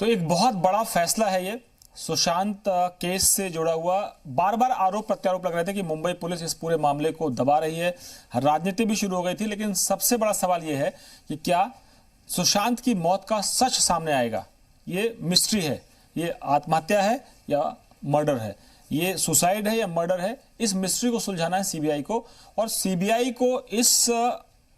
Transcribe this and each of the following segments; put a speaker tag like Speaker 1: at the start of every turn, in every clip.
Speaker 1: तो एक बहुत बड़ा फैसला है ये सुशांत केस से जुड़ा हुआ। बार बार आरोप प्रत्यारोप लग रहे थे कि मुंबई पुलिस इस पूरे मामले को दबा रही है, राजनीति भी शुरू हो गई थी, लेकिन सबसे बड़ा सवाल ये है कि क्या सुशांत की मौत का सच सामने आएगा। ये मिस्ट्री है, ये आत्महत्या है या मर्डर है, ये सुसाइड है या मर्डर है। इस मिस्ट्री को सुलझाना है सीबीआई को, और सीबीआई को इस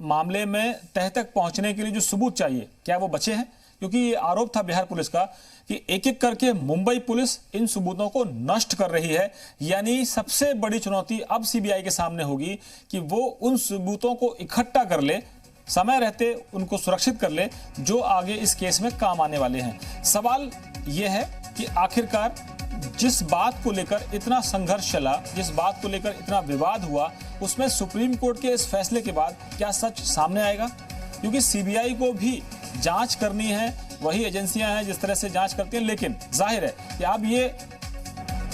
Speaker 1: मामले में तह तक पहुंचने के लिए जो सबूत चाहिए, क्या वो बचे हैं? क्योंकि ये आरोप था बिहार पुलिस का कि एक एक करके मुंबई पुलिस इन सबूतों को नष्ट कर रही है। यानी सबसे बड़ी चुनौती अब सीबीआई के सामने होगी कि वो उन सबूतों को इकट्ठा कर ले, समय रहते उनको सुरक्षित कर ले, जो आगे इस केस में काम आने वाले हैं। सवाल यह है कि आखिरकार जिस बात को लेकर इतना संघर्ष चला, जिस बात को लेकर इतना विवाद हुआ, उसमें सुप्रीम कोर्ट के इस फैसले के बाद क्या सच सामने आएगा? क्योंकि सीबीआई को भी जांच करनी है, वही एजेंसियां हैं जिस तरह से जांच करती हैं, लेकिन जाहिर है कि अब ये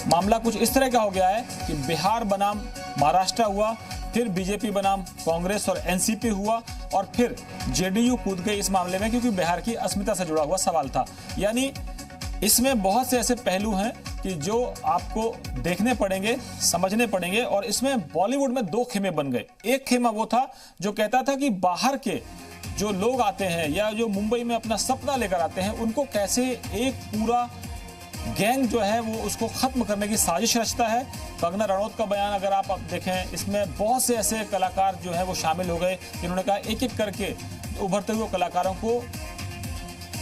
Speaker 1: मामला कुछ इस तरह का हो गया है कि बिहार बनाम महाराष्ट्र हुआ, फिर बीजेपी बनाम कांग्रेस और एनसीपी हुआ, और फिर जेडीयू कूद गई इस मामले में, क्योंकि बिहार की अस्मिता से जुड़ा हुआ सवाल था। यानी इसमें बहुत से ऐसे पहलू हैं कि जो आपको देखने पड़ेंगे, समझने पड़ेंगे, और इसमें बॉलीवुड में दो खेमे बन गए। एक खेमा वो था जो कहता था कि बाहर के जो लोग आते हैं या जो मुंबई में अपना सपना लेकर आते हैं, उनको कैसे एक पूरा गैंग जो है वो उसको खत्म करने की साजिश रचता है। कंगना रनौत का बयान अगर आप देखें, इसमें बहुत से ऐसे कलाकार जो है वो शामिल हो गए जिन्होंने कहा एक एक करके उभरते हुए कलाकारों को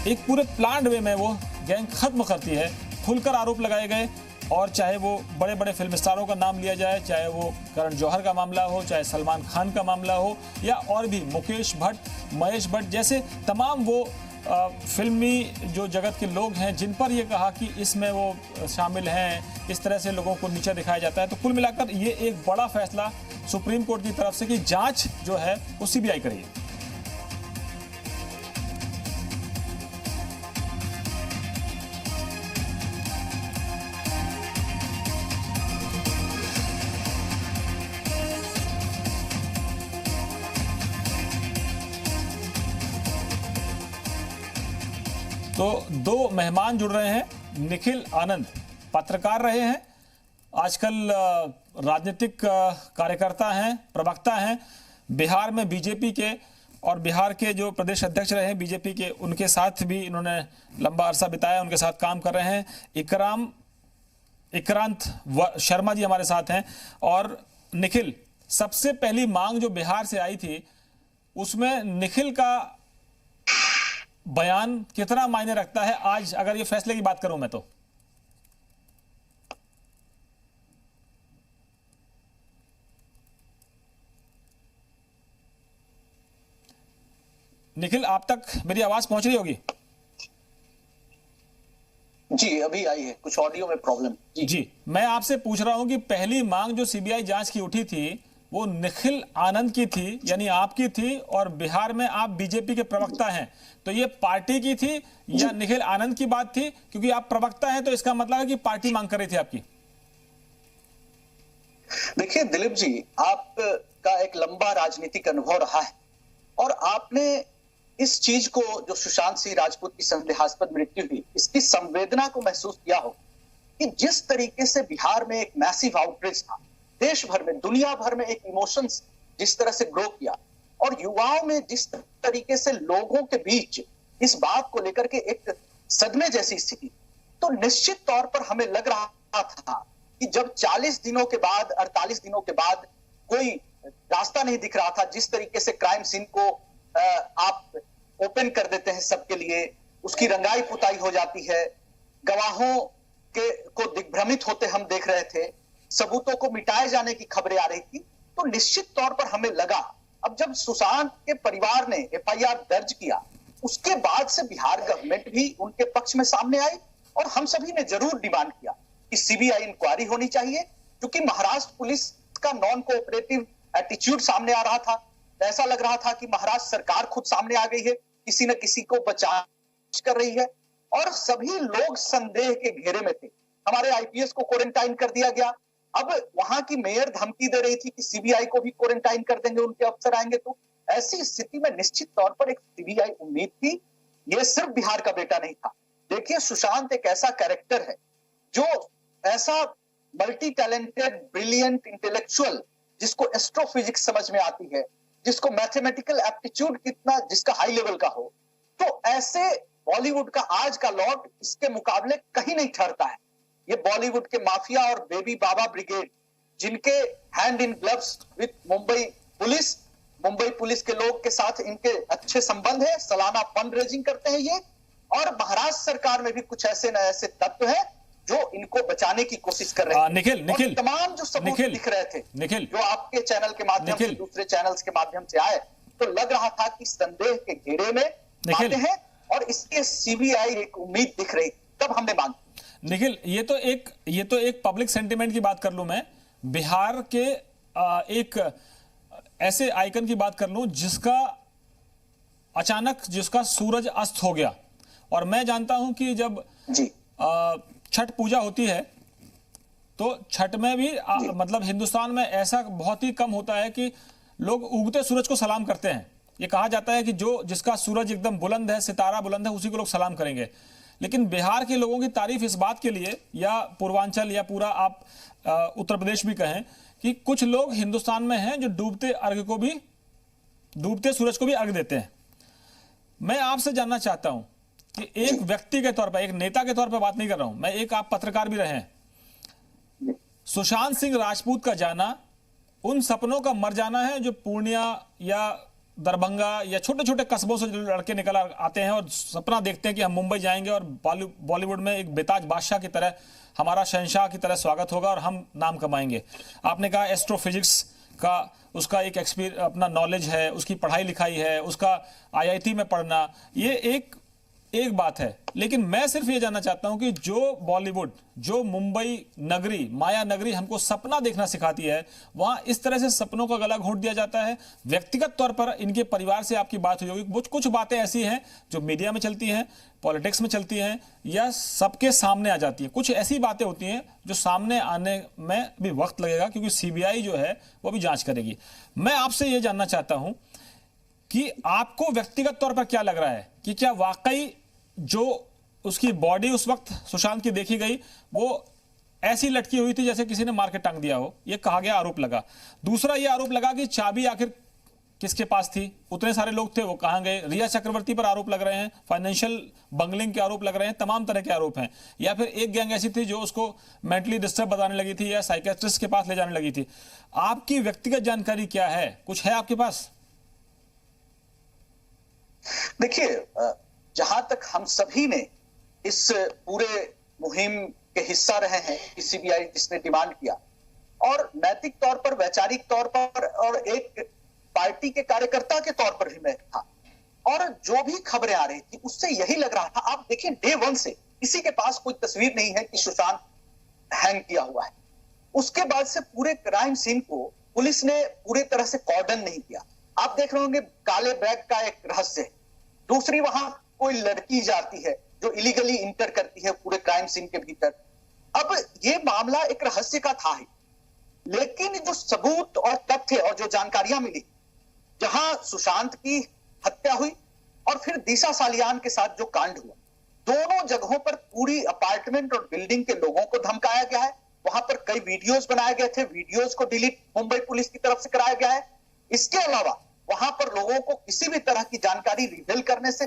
Speaker 1: एक पूरे प्लान्ड वे में वो गैंग खत्म करती है। खुलकर आरोप लगाए गए, और चाहे वो बड़े बड़े फिल्म स्टारों का नाम लिया जाए, चाहे वो करण जौहर का मामला हो, चाहे सलमान खान का मामला हो, या और भी मुकेश भट्ट, महेश भट्ट जैसे तमाम वो फिल्मी जो जगत के लोग हैं जिन पर ये कहा कि इसमें वो शामिल हैं, इस तरह से लोगों को नीचा दिखाया जाता है। तो कुल मिलाकर ये एक बड़ा फैसला सुप्रीम कोर्ट की तरफ से कि जांच जो है वो सीबीआई करेगी। तो दो मेहमान जुड़ रहे हैं। निखिल आनंद पत्रकार रहे हैं, आजकल राजनीतिक कार्यकर्ता हैं, प्रवक्ता हैं, बिहार में बीजेपी के, और बिहार के जो प्रदेश अध्यक्ष रहे हैं बीजेपी के, उनके साथ भी इन्होंने लंबा अरसा बिताया, उनके साथ काम कर रहे हैं। इक्रांत शर्मा जी हमारे साथ हैं। और निखिल, सबसे पहली मांग जो बिहार से आई थी, उसमें निखिल का बयान कितना मायने रखता है आज, अगर ये फैसले की बात करूं मैं तो? निखिल, आप तक मेरी आवाज पहुंच रही होगी?
Speaker 2: जी, अभी आई है, कुछ ऑडियो में प्रॉब्लम।
Speaker 1: जी, मैं आपसे पूछ रहा हूं कि पहली मांग जो सीबीआई जांच की उठी थी वो निखिल आनंद की थी, यानी आपकी थी, और बिहार में आप बीजेपी के प्रवक्ता हैं, तो ये पार्टी की थी या निखिल आनंद की बात थी? क्योंकि आप प्रवक्ता हैं तो इसका मतलब है कि पार्टी मांग कर रही थी आपकी।
Speaker 2: देखिए दिलीप जी, आपका एक लंबा राजनीतिक अनुभव रहा है, और आपने इस चीज को, जो सुशांत सिंह राजपूत की संदेहास्पद मृत्यु हुई, इसकी संवेदना को महसूस किया हो कि जिस तरीके से बिहार में एक मैसिव आउटरीच था, देश भर में, दुनिया भर में एक इमोशंस जिस तरह से ग्रो किया, और युवाओं में जिस तरीके से लोगों के बीच इस बात को लेकर के एक सदमे जैसी स्थिति, तो निश्चित तौर पर हमें लग रहा था कि जब 40 दिनों के बाद, 48 दिनों के बाद कोई रास्ता नहीं दिख रहा था, जिस तरीके से क्राइम सीन को आप ओपन कर देते हैं सबके लिए, उसकी रंगाई पुताई हो जाती है, गवाहों के को दिग्भ्रमित होते हम देख रहे थे, सबूतों को मिटाए जाने की खबरें आ रही थी, तो निश्चित तौर पर हमें लगा, अब जब सुशांत के परिवार ने एफआईआर दर्ज किया, उसके बाद से बिहार गवर्नमेंट भी उनके पक्ष में सामने आई, और हम सभी ने जरूर डिमांड किया कि सीबीआई इंक्वायरी होनी चाहिए, क्योंकि महाराष्ट्र पुलिस का नॉन कोऑपरेटिव एटीट्यूड सामने आ रहा था। ऐसा लग रहा था कि महाराष्ट्र सरकार खुद सामने आ गई है, किसी न किसी को बचाव कर रही है, और सभी लोग संदेह के घेरे में थे। हमारे आईपीएस को क्वारंटाइन कर दिया गया, अब वहां की मेयर धमकी दे रही थी कि सीबीआई को भी क्वारंटाइन कर देंगे, उनके अफसर आएंगे। तो ऐसी स्थिति में निश्चित तौर पर एक सीबीआई उम्मीद थी। यह सिर्फ बिहार का बेटा नहीं था, देखिए, सुशांत एक ऐसा कैरेक्टर है जो ऐसा मल्टी टैलेंटेड, ब्रिलियंट, इंटेलेक्चुअल, जिसको एस्ट्रोफिजिक्स समझ में आती है, जिसको मैथमेटिकल एप्टीट्यूड कितना जिसका हाई लेवल का हो, तो ऐसे बॉलीवुड का आज का लॉर्ड इसके मुकाबले कहीं नहीं ठहरता है। ये बॉलीवुड के माफिया और बेबी बाबा ब्रिगेड, जिनके hand in gloves with Mumbai police के लोग के साथ इनके अच्छे संबंध है, सालाना फंड रेजिंग करते हैं ये, और महाराष्ट्र सरकार में भी कुछ ऐसे न ऐसे तत्व है जो इनको बचाने की कोशिश कर रहे हैं।
Speaker 1: निखिल
Speaker 2: तमाम जो सबूत दिख रहे थे, जो आपके चैनल के माध्यम से, दूसरे चैनल्स के माध्यम से आए, तो लग रहा था कि संदेह के घेरे में आते हैं और इसके सीबीआई एक उम्मीद दिख रही, तब हमने मांगी।
Speaker 1: निखिल, ये तो एक पब्लिक सेंटिमेंट की बात कर लूं, मैं बिहार के एक ऐसे आइकन की बात कर लूं जिसका सूरज अस्त हो गया। और मैं जानता हूं कि जब छठ पूजा होती है तो छठ में भी मतलब हिंदुस्तान में ऐसा बहुत ही कम होता है कि लोग उगते सूरज को सलाम करते हैं। ये कहा जाता है कि जिसका सूरज एकदम बुलंद है, सितारा बुलंद है, उसी को लोग सलाम करेंगे। लेकिन बिहार के लोगों की तारीफ इस बात के लिए, या पूर्वांचल या पूरा आप उत्तर प्रदेश भी कहें, कि कुछ लोग हिंदुस्तान में हैं जो डूबते सूरज को भी अर्घ देते हैं। मैं आपसे जानना चाहता हूं कि एक व्यक्ति के तौर पर, एक नेता के तौर पर बात नहीं कर रहा हूं मैं, एक आप पत्रकार भी रहे हैं, सुशांत सिंह राजपूत का जाना उन सपनों का मर जाना है जो पूर्णिया या दरभंगा या छोटे छोटे कस्बों से जो लड़के निकल आते हैं और सपना देखते हैं कि हम मुंबई जाएंगे और बॉलीवुड में एक बेताज बादशाह की तरह, हमारा शहंशाह की तरह स्वागत होगा और हम नाम कमाएंगे। आपने कहा एस्ट्रोफिजिक्स का उसका एक अपना नॉलेज है, उसकी पढ़ाई लिखाई है, उसका IIT में पढ़ना, ये एक बात है। लेकिन मैं सिर्फ ये जानना चाहता हूं कि जो बॉलीवुड, जो मुंबई नगरी, माया नगरी हमको सपना देखना सिखाती है, वहां इस तरह से सपनों का गला घोंट दिया जाता है। व्यक्तिगत तौर पर इनके परिवार से आपकी बात हुई होगी, कुछ बातें ऐसी हैं जो मीडिया में चलती हैं, पॉलिटिक्स में चलती हैं, या सबके सामने आ जाती है। कुछ ऐसी बातें होती हैं जो सामने आने में भी वक्त लगेगा, क्योंकि CBI जो है वो भी जांच करेगी। मैं आपसे ये जानना चाहता हूं कि आपको व्यक्तिगत तौर पर क्या लग रहा है कि क्या वाकई जो उसकी बॉडी उस वक्त सुशांत की देखी गई वो ऐसी लटकी हुई थी जैसे किसी ने मार के टांग दिया हो, ये कहा गया, आरोप लगा। दूसरा ये आरोप लगा कि चाबी आखिर किसके पास थी, उतने सारे लोग थे, वो कहां गए। रिया चक्रवर्ती पर आरोप लग रहे हैं, फाइनेंशियल बंगलिंग के आरोप लग रहे हैं, तमाम तरह के आरोप हैं। या फिर एक गैंग ऐसी थी जो उसको मेंटली डिस्टर्ब बताने लगी थी या साइकेट्रिस्ट के पास ले जाने लगी थी। आपकी व्यक्तिगत जानकारी क्या है, कुछ है आपके पास?
Speaker 2: देखिए, जहां तक हम सभी ने इस पूरे मुहिम के हिस्सा रहे हैं कि CBI जिसने डिमांड किया, और नैतिक तौर पर, वैचारिक तौर पर और एक पार्टी के कार्यकर्ता के तौर पर भी मैं था, और जो भी खबरें आ रही थी उससे यही लग रहा था। आप देखिए, डे 1 से किसी के पास कोई तस्वीर नहीं है कि सुशांत हैंग किया हुआ है। उसके बाद से पूरे क्राइम सीन को पुलिस ने पूरी तरह से कॉर्डन नहीं किया। आप देख रहे होंगे काले बैग का एक रहस्य है। दूसरी, वहां कोई लड़की जाती है जो इलीगली इंटर करती है पूरे क्राइम सीन के भीतर। अब ये मामला एक रहस्य का था ही, लेकिन जो सबूत और तथ्य और जो जानकारियां मिली, जहां सुशांत की हत्या हुई और फिर दिशा सालियान के साथ जो कांड हुआ, दोनों जगहों पर पूरी अपार्टमेंट और बिल्डिंग के लोगों को धमकाया गया है। वहां पर कई वीडियोस बनाए गए थे, वीडियोस को डिलीट मुंबई पुलिस की तरफ से कराया गया है। इसके अलावा वहां पर लोगों को किसी भी तरह की जानकारी रिवील करने से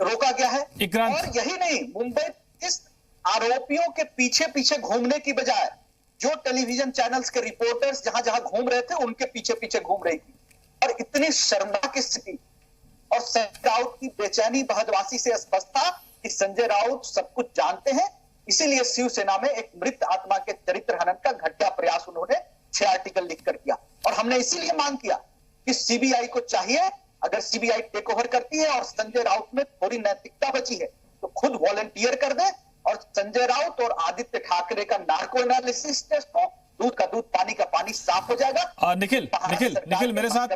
Speaker 2: रोका गया है। और यही नहीं, मुंबई इस आरोपियों के पीछे पीछे घूमने की बजाय जो टेलीविजन चैनल्स के रिपोर्टर्स जहां जहां घूम रहे थे उनके पीछे पीछे घूम रही थी। और इतनी शर्मनाक स्थिति, और संजय राउत की बेचैनी बहदवासी से स्पष्ट था कि संजय राउत सब कुछ जानते हैं। इसीलिए शिवसेना में एक मृत आत्मा के चरित्र हनन का घटिया प्रयास उन्होंने 6 आर्टिकल लिखकर किया। और हमने इसीलिए मांग किया कि CBI को चाहिए, अगर CBI टेक ओवर करती है और संजय राउत में थोड़ी नैतिकता बची है तो खुद वॉलंटियर कर दे, और संजय राउत और आदित्य ठाकरे का नार्को एनालिसिस टेस्ट हो, दूध का दूध पानी का पानी साफ हो जाएगा।
Speaker 1: निखिल मेरे साथ,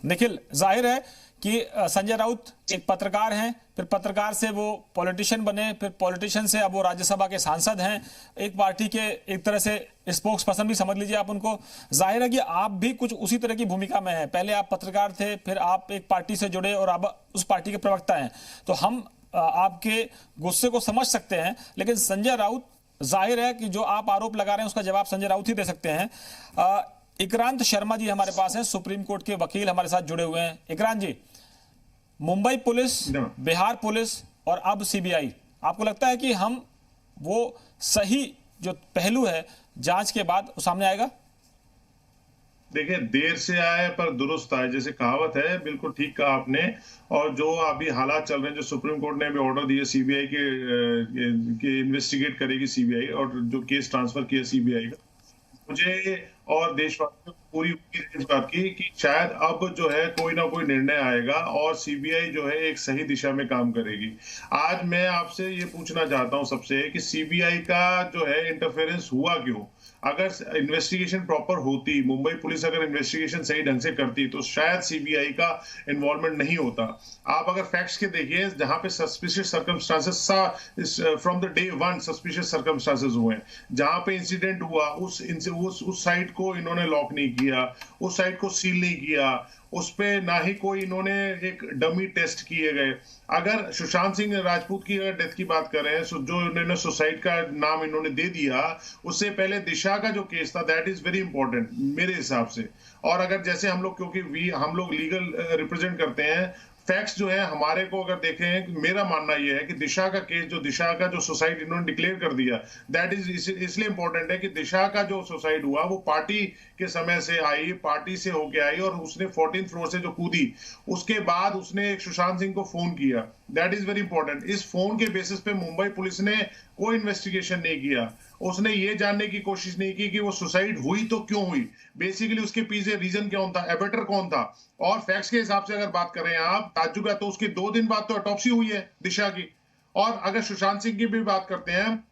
Speaker 1: निखिल जाहिर है कि संजय राउत एक पत्रकार हैं, फिर पत्रकार से वो पॉलिटिशियन बने, फिर पॉलिटिशियन से अब वो राज्यसभा के सांसद हैं, एक पार्टी के एक तरह से स्पोक्स पर्सन भी समझ लीजिए आप उनको। जाहिर है कि आप भी कुछ उसी तरह की भूमिका में हैं। पहले आप पत्रकार थे, फिर आप एक पार्टी से जुड़े और अब उस पार्टी के प्रवक्ता हैं। तो हम आपके गुस्से को समझ सकते हैं, लेकिन संजय राउत, जाहिर है कि जो आप आरोप लगा रहे हैं उसका जवाब संजय राउत ही दे सकते हैं। इक्रांत शर्मा जी हमारे पास हैं, सुप्रीम कोर्ट के वकील हमारे साथ जुड़े हुए हैं। इक्रांत जी, मुंबई पुलिस, बिहार पुलिस और अब सीबीआई, आपको लगता है कि हम वो सही जो पहलू है जांच के बाद सामने आएगा?
Speaker 3: देखिए, देर से आए पर दुरुस्त आए, जैसे कहावत है, बिल्कुल ठीक कहा आपने। और जो अभी हालात चल रहे हैं, जो सुप्रीम कोर्ट ने अभी ऑर्डर दिए सीबीआई के इन्वेस्टिगेट करेगी सीबीआई, और जो केस ट्रांसफर किया सीबीआई का, मुझे और देशवासियों को पूरी उम्मीद है इस बात की कि शायद अब जो है कोई ना कोई निर्णय आएगा और सीबीआई जो है एक सही दिशा में काम करेगी। आज मैं आपसे ये पूछना चाहता हूं सबसे कि सीबीआई का जो है इंटरफेरेंस हुआ क्यों? अगर इन्वेस्टिगेशन प्रॉपर होती, मुंबई पुलिस अगर इन्वेस्टिगेशन सही ढंग से करती, तो शायद सीबीआई का इन्वॉल्वमेंट नहीं होता। आप अगर फैक्ट्स के देखिए, जहां पे suspicious circumstances from the day one suspicious circumstances हुए, जहां पे इंसिडेंट हुआ उस साइट को इन्होंने लॉक नहीं किया, उस साइट को सील नहीं किया, उस पे ना ही कोई इन्होंने एक डमी टेस्ट किए गए। अगर सुशांत सिंह राजपूत की अगर डेथ की बात करें, जो इन्होंने सुसाइड का नाम इन्होंने दे दिया, उससे पहले दिशा का जो केस था, दैट इज वेरी इंपॉर्टेंट मेरे हिसाब से। और अगर जैसे हम लोग, क्योंकि हम लोग लीगल रिप्रेजेंट करते हैं, फैक्ट्स जो है हमारे को अगर देखें, मेरा मानना यह है कि दिशा का केस, जो दिशा का जो सुसाइड इन्होंने डिक्लेयर कर दिया, दैट इज इसलिए इंपॉर्टेंट है कि दिशा का जो सुसाइड हुआ वो पार्टी के समय से आई, पार्टी से होके आई, और उसने 14th फ्लोर से जो कूदी, उसके बाद उसने एक सुशांत सिंह को फोन किया। That is very important. इस फोन के बेसिस पे मुंबई पुलिस ने कोई इन्वेस्टिगेशन नहीं किया, उसने ये जानने की कोशिश नहीं की कि वो सुसाइड हुई तो क्यों हुई, बेसिकली उसके पीछे रीजन क्या था, एबेटर कौन था। और फैक्ट्स के हिसाब से अगर बात करें आप, ताज्जुब है तो उसकी 2 दिन बाद तो ऑटोप्सी हुई है दिशा की। और अगर सुशांत सिंह की भी बात करते हैं,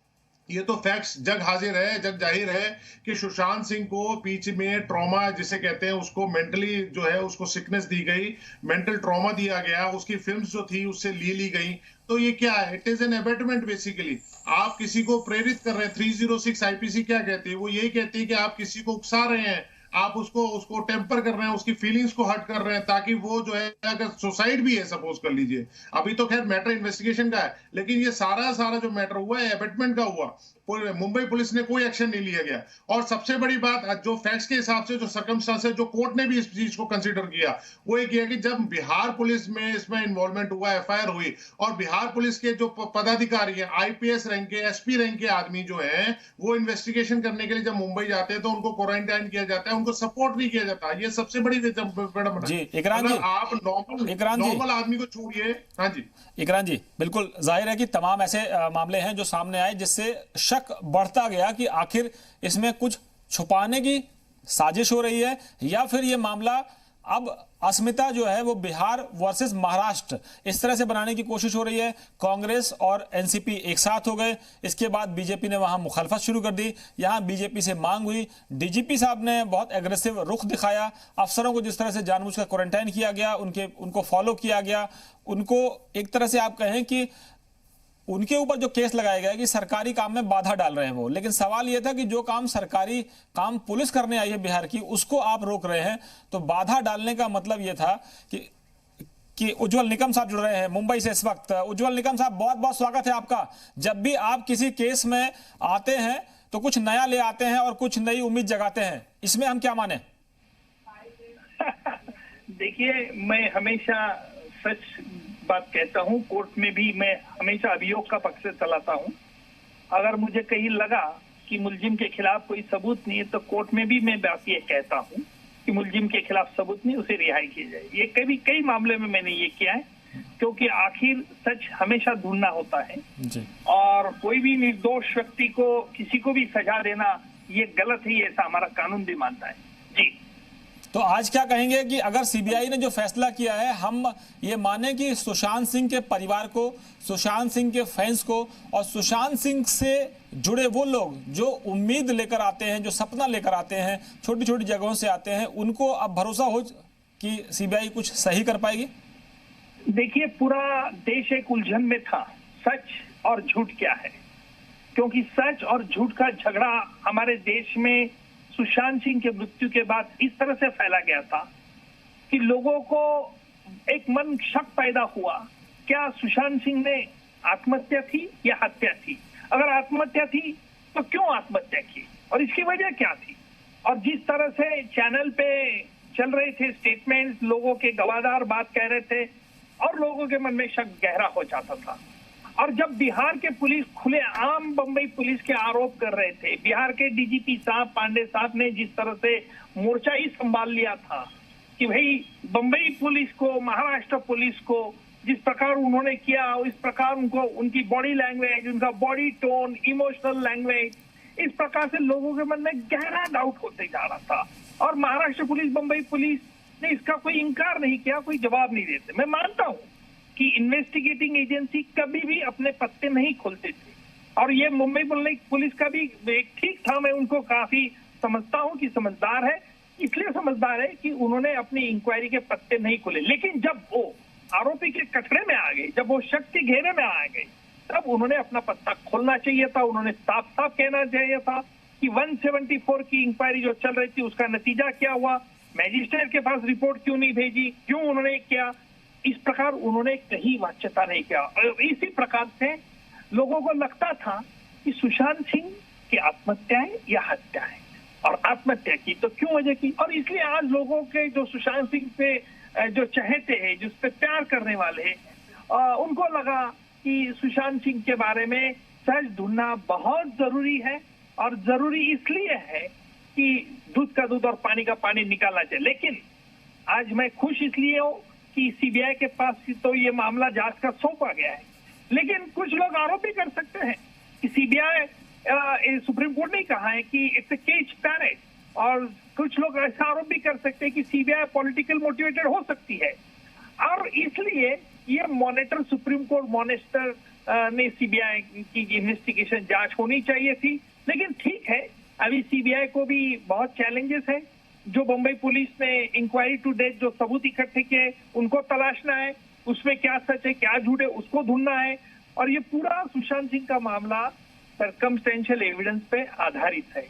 Speaker 3: ये तो फैक्ट्स जग हाजिर है, जग जाहिर है कि सुशांत सिंह को बीच में ट्रॉमा जिसे कहते हैं, उसको मेंटली जो है उसको सिकनेस दी गई, मेंटल ट्रॉमा दिया गया, उसकी फिल्म्स जो थी उससे ली गई। तो ये क्या है? It is an abetment basically. आप किसी को प्रेरित कर रहे हैं। 306 आईपीसी क्या कहती है? वो यही कहती है कि आप किसी को उकसा रहे हैं, आप उसको टेम्पर कर रहे हैं, उसकी फीलिंग्स को हर्ट कर रहे हैं, ताकि वो जो है, अगर सुसाइड भी है सपोज कर लीजिए, अभी तो खैर मैटर इन्वेस्टिगेशन का है, लेकिन ये सारा जो मैटर हुआ है एबेटमेंट का हुआ। मुंबई पुलिस ने कोई एक्शन नहीं लिया गया। और सबसे बड़ी बात, जो फैक्ट्स के हिसाब से जो सर्कमस्टांसेस जो कोर्ट ने भी इस चीज को कंसीडर किया, वो ये किया कि जब बिहार पुलिस में इसमें इन्वॉल्वमेंट हुआ, एफआईआर हुई, और बिहार पुलिस के जो पदाधिकारी हैं, आईपीएस रैंक के, एसपी रैंक के आदमी जो हैं, वो इन्वेस्टिगेशन करने के लिए जब मुंबई जाते हैं तो उनको क्वारंटाइन किया जाता है, उनको सपोर्ट नहीं किया जाता। ये सबसे बड़ी
Speaker 1: जी, इकराम जी,
Speaker 3: आप नॉर्मल आदमी को छोड़िए। हाँ जी
Speaker 1: इकराम जी, बिल्कुल जाहिर है कि तमाम ऐसे मामले हैं जो सामने आए जिससे शक बढ़ता गया कि आखिर इसमें कुछ छुपाने की साजिश हो रही है, या फिर ये मामला अब अस्मिता जो है वो बिहार वर्सेस महाराष्ट्र इस तरह से बनाने की कोशिश हो रही है। कांग्रेस और एनसीपी एक साथ हो गए, इसके बाद बीजेपी ने वहां मुखालफत शुरू कर दी, यहां बीजेपी से मांग हुई, डीजीपी साहब ने बहुत एग्रेसिव रुख दिखाया, अफसरों को जिस तरह से जानबूझकर क्वारंटाइन किया गया, उनको फॉलो किया गया, उनको एक तरह से आप कहें कि उनके ऊपर जो केस लगाया गया कि सरकारी काम में बाधा डाल रहे हैं वो। लेकिन सवाल यह था कि जो काम सरकारी काम पुलिस करने आई है बिहार की, उसको आप रोक रहे हैं। तो बाधा डालने का मतलब यह था कि उज्जवल निकम साहब जुड़ रहे हैं मुंबई से इस वक्त। उज्जवल निकम साहब, बहुत बहुत स्वागत है आपका। जब भी आप किसी केस में आते हैं तो कुछ नया ले आते हैं और कुछ नई उम्मीद जगाते हैं, इसमें हम क्या माने?
Speaker 4: देखिए, मैं हमेशा सच बात कहता हूं, कोर्ट में भी मैं हमेशा अभियोग का पक्ष चलाता हूं। अगर मुझे कहीं लगा कि मुलजिम के खिलाफ कोई सबूत नहीं है तो कोर्ट में भी मैं बात ये कहता हूं कि मुलजिम के खिलाफ सबूत नहीं, उसे रिहाई की जाए। ये कई मामले में मैंने ये किया है, क्योंकि आखिर सच हमेशा ढूंढना होता है जी। और कोई भी निर्दोष व्यक्ति को किसी को भी सजा देना ये गलत है, ऐसा हमारा कानून भी मानता है जी।
Speaker 1: तो आज क्या कहेंगे कि अगर सीबीआई ने जो फैसला किया है, हम ये माने कि सुशांत सिंह के परिवार को, सुशांत सिंह के फैंस को और सुशांत सिंह से जुड़े वो लोग जो उम्मीद लेकर आते हैं, जो सपना लेकर आते हैं, छोटी छोटी जगहों से आते हैं, उनको अब भरोसा हो कि सीबीआई कुछ सही कर पाएगी?
Speaker 4: देखिए, पूरा देश एक उलझन में था, सच और झूठ क्या है, क्योंकि सच और झूठ का झगड़ा हमारे देश में सुशांत सिंह के मृत्यु के बाद इस तरह से फैला गया था कि लोगों को एक मन शक पैदा हुआ क्या सुशांत सिंह ने आत्महत्या थी या हत्या थी? अगर आत्महत्या थी तो क्यों आत्महत्या की और इसकी वजह क्या थी? और जिस तरह से चैनल पे चल रहे थे स्टेटमेंट्स, लोगों के गवाहदार बात कह रहे थे और लोगों के मन में शक गहरा हो जाता था। और जब बिहार के पुलिस खुलेआम बंबई पुलिस के आरोप कर रहे थे, बिहार के डीजीपी साहब पांडे साहब ने जिस तरह से मोर्चा ही संभाल लिया था कि भाई बंबई पुलिस को, महाराष्ट्र पुलिस को जिस प्रकार उन्होंने किया, इस प्रकार उनको उनकी बॉडी लैंग्वेज, उनका बॉडी टोन, इमोशनल लैंग्वेज, इस प्रकार से लोगों के मन में गहरा डाउट होते जा रहा था। और महाराष्ट्र पुलिस, बंबई पुलिस ने इसका कोई इंकार नहीं किया, कोई जवाब नहीं देते। मैं मानता हूं कि इन्वेस्टिगेटिंग एजेंसी कभी भी अपने पत्ते नहीं खोलते थे और ये मुंबई पुलिस का भी ठीक था। मैं उनको काफी समझता हूं कि समझदार है, इसलिए समझदार है कि उन्होंने अपनी इंक्वायरी के पत्ते नहीं खोले। लेकिन जब वो आरोपी के कटरे में आ गए, जब वो शक के घेरे में आ गए, तब उन्होंने अपना पत्ता खोलना चाहिए था। उन्होंने साफ साफ कहना चाहिए था कि 174 की इंक्वायरी जो चल रही थी उसका नतीजा क्या हुआ, मैजिस्ट्रेट के पास रिपोर्ट क्यों नहीं भेजी, क्यों उन्होंने किया। इस प्रकार उन्होंने कहीं वाच्यता नहीं किया। और इसी प्रकार से लोगों को लगता था कि सुशांत सिंह की आत्महत्या है या हत्या है, और आत्महत्या की तो क्यों वजह की। और इसलिए आज लोगों के जो सुशांत सिंह पे जो चाहते हैं, जिस पे प्यार करने वाले हैं, उनको लगा कि सुशांत सिंह के बारे में सच ढूंढना बहुत जरूरी है। और जरूरी इसलिए है कि दूध का दूध और पानी का पानी निकालना चाहिए। लेकिन आज मैं खुश इसलिए हूं कि सीबीआई के पास तो ये मामला जांच का सौंपा गया है। लेकिन कुछ लोग आरोप भी कर सकते हैं कि सीबीआई, सुप्रीम कोर्ट ने कहा है कि इट्स ए केज पैरेट, और कुछ लोग ऐसा आरोप भी कर सकते हैं कि सीबीआई पॉलिटिकल मोटिवेटेड हो सकती है। और इसलिए ये मॉनिटर, सुप्रीम कोर्ट मॉनिटर ने सीबीआई की इन्वेस्टिगेशन जांच होनी चाहिए थी। लेकिन ठीक है, अभी सीबीआई को भी बहुत चैलेंजेस है। जो बंबई पुलिस ने इंक्वायरी टू डेट जो सबूत इकट्ठे किए उनको तलाशना है, उसमें क्या सच है क्या झूठ है उसको ढूंढना है। और ये पूरा सुशांत सिंह का मामला सर्कमस्टेंशियल एविडेंस पे आधारित है।